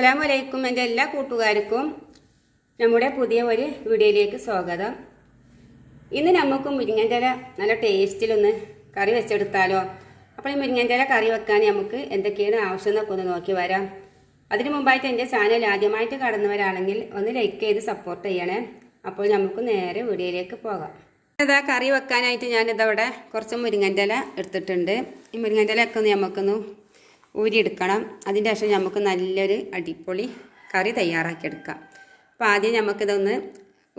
അസ്സലാമു അലൈക്കും. എൻ്റെ എല്ലാ കൂട്ടുകാർക്കും നമ്മുടെ പുതിയ ഒരു വീഡിയോയിലേക്ക് സ്വാഗതം. ഇന്ന് നമുക്ക് മുരിങ്ങൻ്റെ ഇല നല്ല ടേസ്റ്റിലൊന്ന് കറി വെച്ചെടുത്താലോ. അപ്പോൾ ഈ മുരിങ്ങൻ്റെ ഇല കറി വെക്കാൻ നമുക്ക് എന്തൊക്കെയാണ് ആവശ്യം എന്നൊക്കെ ഒന്ന് നോക്കി വരാം. അതിന് മുമ്പായിട്ട് എൻ്റെ ചാനൽ ആദ്യമായിട്ട് കടന്നവരാണെങ്കിൽ ഒന്ന് ലൈക്ക് ചെയ്ത് സപ്പോർട്ട് ചെയ്യണേ. അപ്പോൾ നമുക്ക് നേരെ വീഡിയോയിലേക്ക് പോകാം. ഇതാ കറി വെക്കാനായിട്ട് ഞാനിതവിടെ കുറച്ച് മുരിങ്ങൻ്റെ ഇല എടുത്തിട്ടുണ്ട്. ഈ മുരിങ്ങൻ്റെ ഇലയൊക്കെ ഒന്ന് നമുക്കൊന്ന് ഊരിയെടുക്കണം. അതിൻ്റെ ശേഷം നമുക്ക് നല്ലൊരു അടിപൊളി കറി തയ്യാറാക്കിയെടുക്കാം. അപ്പോൾ ആദ്യം നമുക്കിതൊന്ന്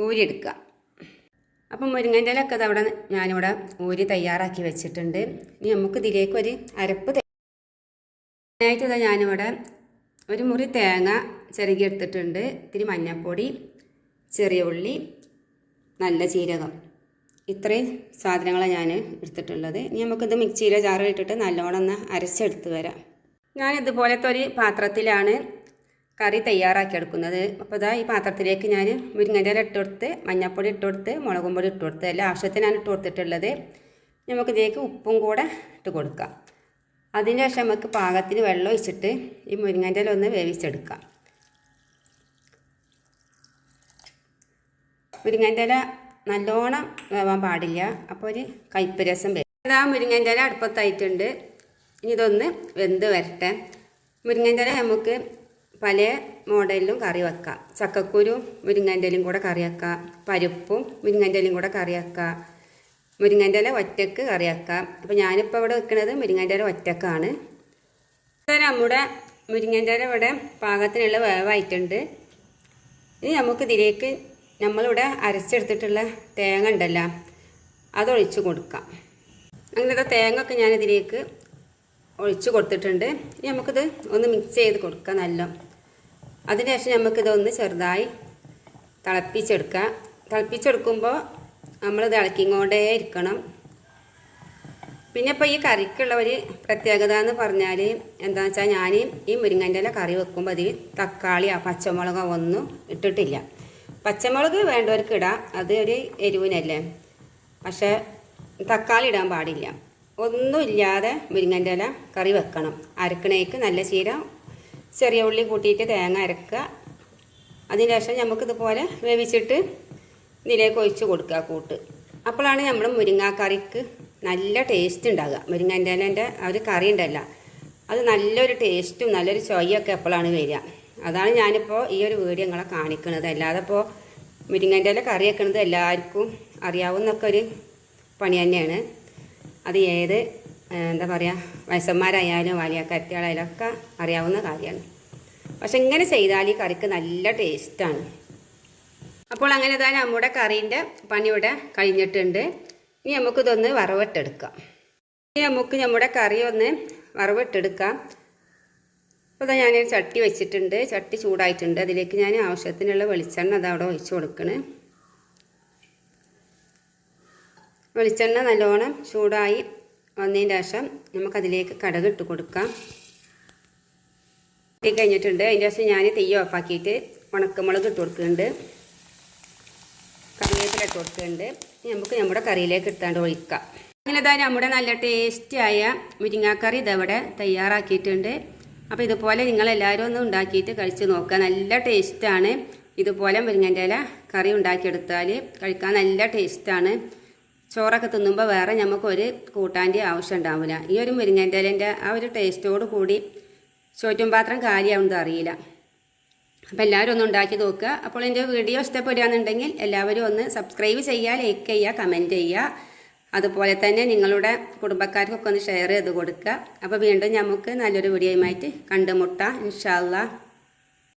ഊരിയെടുക്കാം. അപ്പം മുരിങ്ങൻ്റെ ഇലയൊക്കെ ഇതവിടെ ഞാനിവിടെ ഊരി തയ്യാറാക്കി വെച്ചിട്ടുണ്ട്. ഇനി നമുക്ക് ഇതിലേക്ക് ഒരു അരപ്പ് തയ്യാറായിട്ട് ഇതാ ഞാനിവിടെ ഒരു മുറി തേങ്ങ ചിരകി എടുത്തിട്ടുണ്ട്. ഇത്തിരി മഞ്ഞൾപ്പൊടി, ചെറിയ ഉള്ളി, നല്ല ജീരകം, ഇത്രയും സാധനങ്ങളാണ് ഞാൻ എടുത്തിട്ടുള്ളത്. ഇനി നമുക്കിത് മിക്സിയിലെ ജാറിലിട്ടിട്ട് നല്ലോണം ഒന്ന് അരച്ചെടുത്ത് വരാം. ഞാൻ ഇതുപോലത്തെ ഒരു പാത്രത്തിലാണ് കറി തയ്യാറാക്കിയെടുക്കുന്നത്. അപ്പോൾ ഇതാ ഈ പാത്രത്തിലേക്ക് ഞാൻ മുരിങ്ങൻ്റെ ഇല ഇട്ട് കൊടുത്ത്, മഞ്ഞൾപ്പൊടി ഇട്ട് കൊടുത്ത്, മുളകും പൊടി ഇട്ട് കൊടുത്ത്, എല്ലാ ആവശ്യത്തിനാണ് ഇട്ട് കൊടുത്തിട്ടുള്ളത്. നമുക്കിതിലേക്ക് ഉപ്പും കൂടെ ഇട്ട് കൊടുക്കാം. അതിന് ശേഷം നമുക്ക് പാകത്തിന് വെള്ളം ഒഴിച്ചിട്ട് ഈ മുരിങ്ങൻ്റെ ഇല ഒന്ന് വേവിച്ചെടുക്കാം. മുരിങ്ങൻ്റെ ഇല നല്ലോണം വേവാൻ പാടില്ല, അപ്പോൾ ഒരു കയ്പ്പ് രസം വരും. ഇതാ മുരിങ്ങൻ്റെ ഇല അടുപ്പത്തായിട്ടുണ്ട്. ഇനി ഇതൊന്ന് വെന്ത് വരട്ടെ. മുരിങ്ങൻ്റെ ഇല നമുക്ക് പല മോഡലിലും കറി വെക്കാം. ചക്കക്കുരു മുരിങ്ങൻ്റെ ഇലയും കൂടെ കറി വെക്കാം, പരിപ്പും മുരിങ്ങൻ്റെ ഇലയും കൂടെ കറി വെക്കാം, മുരിങ്ങൻ്റെ ഇല ഒറ്റക്ക് കറി വെക്കാം. അപ്പോൾ ഞാനിപ്പോൾ ഇവിടെ വെക്കുന്നത് മുരിങ്ങൻ്റെ ഇല ഒറ്റക്കാണ്. നമ്മുടെ മുരിങ്ങൻ്റെ ഇല ഇവിടെ പാകത്തിനുള്ള വേവായിട്ടുണ്ട്. ഇനി നമുക്കിതിലേക്ക് നമ്മളിവിടെ അരച്ചെടുത്തിട്ടുള്ള തേങ്ങ ഉണ്ടല്ലോ, അതൊഴിച്ച് കൊടുക്കാം. അങ്ങനത്തെ തേങ്ങ ഒക്കെ ഞാനിതിലേക്ക് ഒഴിച്ച് കൊടുത്തിട്ടുണ്ട്. ഇനി നമുക്കിത് ഒന്ന് മിക്സ് ചെയ്ത് കൊടുക്കാം നല്ല. അതിന് ശേഷം നമുക്കിതൊന്ന് ചെറുതായി തിളപ്പിച്ചെടുക്കാം. തിളപ്പിച്ചെടുക്കുമ്പോൾ നമ്മളിത് ഇളക്കിക്കൊണ്ടേ ഇരിക്കണം. പിന്നെ ഇപ്പോൾ ഈ കറിക്കുള്ള ഒരു പ്രത്യേകത എന്ന് പറഞ്ഞാൽ എന്താണെന്ന് വെച്ചാൽ, ഞാൻ ഈ മുരിങ്ങൻ്റെ ഇല കറി വെക്കുമ്പോൾ അതിൽ തക്കാളിയോ പച്ചമുളകോ ഒന്നും ഇട്ടിട്ടില്ല. പച്ചമുളക് വേണ്ടവർക്ക് ഇടാം, അത് ഒരു എരിവിനല്ലേ. പക്ഷേ തക്കാളി ഇടാൻ പാടില്ല. ഒന്നുമില്ലാതെ മുരിങ്ങൻ്റെ ഇല കറി വെക്കണം. അരക്കണേക്ക് നല്ല ചീരം ചെറിയ ഉള്ളി കൂട്ടിയിട്ട് തേങ്ങ അരക്കുക. അതിന് ശേഷം നമുക്കിതുപോലെ വേവിച്ചിട്ട് ഇതിലേക്ക് ഒഴിച്ച് കൊടുക്കുക കൂട്ട്. അപ്പോഴാണ് നമ്മൾ മുരിങ്ങാക്കറിക്ക് നല്ല ടേസ്റ്റ് ഉണ്ടാകുക. മുരിങ്ങൻ്റെ ഇലേൻ്റെ ആ ഒരു കറി ഉണ്ടല്ലോ, അത് നല്ലൊരു ടേസ്റ്റും നല്ലൊരു ചൊയ്യൊക്കെ എപ്പോഴാണ് വരിക. അതാണ് ഞാനിപ്പോൾ ഈ ഒരു വീഡിയോ നിങ്ങളെ കാണിക്കുന്നത്. അല്ലാതെ ഇപ്പോൾ മുരിങ്ങൻ്റെ ഇല കറി വെക്കുന്നത് എല്ലാവർക്കും അറിയാവുന്നൊക്കെ ഒരു പണി തന്നെയാണ്. അത് ഏത് എന്താ പറയുക, വയസ്സന്മാരായാലും വലിയ കരത്തിയാളായാലും ഒക്കെ അറിയാവുന്ന കാര്യമാണ്. പക്ഷെ ഇങ്ങനെ ചെയ്താൽ ഈ കറിക്ക് നല്ല ടേസ്റ്റാണ്. അപ്പോൾ അങ്ങനെ തന്നെ നമ്മുടെ കറീൻ്റെ പണി ഇവിടെ കഴിഞ്ഞിട്ടുണ്ട്. ഇനി നമുക്കിതൊന്ന് വറവിട്ടെടുക്കാം. ഇനി നമുക്ക് നമ്മുടെ കറി ഒന്ന് വറവിട്ടെടുക്കാം. അപ്പോൾ ഞാനൊരു ചട്ടി വെച്ചിട്ടുണ്ട്. ചട്ടി ചൂടായിട്ടുണ്ട്. അതിലേക്ക് ഞാൻ ആവശ്യത്തിനുള്ള വെളിച്ചെണ്ണ അതവിടെ ഒഴിച്ച് കൊടുക്കണേ. വെളിച്ചെണ്ണ നല്ലോണം ചൂടായി വന്നതിന് ശേഷം നമുക്കതിലേക്ക് കടുക് ഇട്ട് കൊടുക്കാം. ഇട്ട് കഴിഞ്ഞിട്ടുണ്ട്. അതിൻ്റെ ശേഷം ഞാൻ തീ ഓഫാക്കിയിട്ട് ഉണക്കമുളക് ഇട്ട് കൊടുക്കുന്നുണ്ട്, കറിവേപ്പില ഇട്ട് കൊടുക്കുന്നുണ്ട്. നമുക്ക് നമ്മുടെ കറിയിലേക്ക് ഇട്ടാണ്ട് ഒഴിക്കാം. അങ്ങനെ തന്നെ നമ്മുടെ നല്ല ടേസ്റ്റിയായ മുരിങ്ങാക്കറി ഇതവിടെ തയ്യാറാക്കിയിട്ടുണ്ട്. അപ്പോൾ ഇതുപോലെ നിങ്ങളെല്ലാവരും ഒന്ന് ഉണ്ടാക്കിയിട്ട് കഴിച്ച് നോക്കുക. നല്ല ടേസ്റ്റാണ്. ഇതുപോലെ മുരിങ്ങൻ്റെ ഇല കറി ഉണ്ടാക്കിയെടുത്താൽ കഴിക്കാൻ നല്ല ടേസ്റ്റാണ്. ചോറൊക്കെ തിന്നുമ്പോൾ വേറെ നമുക്കൊരു കൂട്ടാൻ്റെ ആവശ്യം ഉണ്ടാവില്ല. ഈ ഒരു മുരിങ്ങൻ്റെ ഇലേൻ്റെ ആ ഒരു ടേസ്റ്റോട് കൂടി ചോറ്റും പാത്രം കാര്യമാവുന്നത് അറിയില്ല. അപ്പോൾ എല്ലാവരും ഒന്ന് ഉണ്ടാക്കി നോക്കുക. അപ്പോൾ എൻ്റെ വീഡിയോ ഇഷ്ടപ്പെടുകയാണെന്നുണ്ടെങ്കിൽ എല്ലാവരും ഒന്ന് സബ്സ്ക്രൈബ് ചെയ്യുക, ലൈക്ക് ചെയ്യുക, കമൻറ്റ് ചെയ്യുക. അതുപോലെ തന്നെ നിങ്ങളുടെ കുടുംബക്കാർക്കൊക്കെ ഒന്ന് ഷെയർ ചെയ്ത് കൊടുക്കുക. അപ്പോൾ വീണ്ടും നമുക്ക് നല്ലൊരു വീഡിയോയുമായിട്ട് കണ്ടുമുട്ടാം ഇൻഷാ അല്ലാഹ്.